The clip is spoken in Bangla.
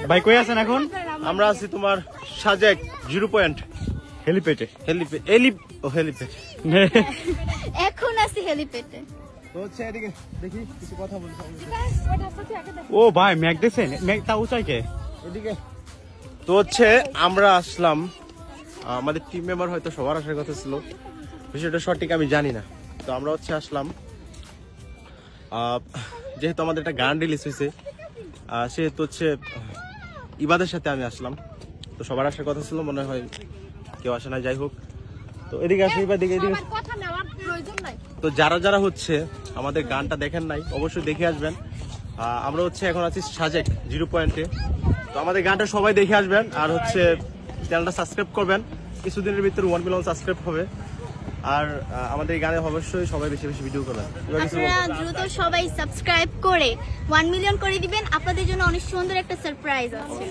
ভাই কই আছেন এখন? আমরা আছি তোমার সাজেক 0 পয়েন্ট হেলিপ্যাডে। হেলিপ্যাড এখন আছি হেলিপ্যাডে। তো হচ্ছে এদিকে দেখি কিছু কথা বলতে ও ভাই ম্যাগ দেখছেন? ম্যাগটা উঁচাই কে? এদিকে তো হচ্ছে আমরা আসলাম, আমাদের টিম মেম্বার হয়তো সবার আসার কথা ছিল, বিষয়টা সঠিক আমি জানি না। তো আমরা হচ্ছে আসলাম, যেহেতু আমাদের একটা গান রিলিজ হয়েছে, সেহেতু হচ্ছে ইবাদের সাথে আমি আসলাম। তো সবার আসার কথা ছিল, মনে হয় কেউ আসে না, যাই হোক। তো এদিকে আসে, এবার দিকে এদিকে। তো যারা যারা হচ্ছে আমাদের গানটা দেখেন নাই, অবশ্যই দেখে আসবেন। আমরা হচ্ছে এখন আছি সাজেক 0 পয়েন্টে। তো আমাদের গানটা সবাই দেখে আসবেন, আর হচ্ছে চ্যানেলটা সাবস্ক্রাইব করবেন। কিছুদিনের ভিতরে 1 মিলিয়ন সাবস্ক্রাইব হবে। আর আমাদের এই গানে অবশ্যই সবাই বেশি বেশি ভিডিও করবেন। আপনারা দ্রুত সবাই সাবস্ক্রাইব করে 1 মিলিয়ন করে দিবেন। আপনাদের জন্য অনেক সুন্দর একটা সারপ্রাইজ আছে।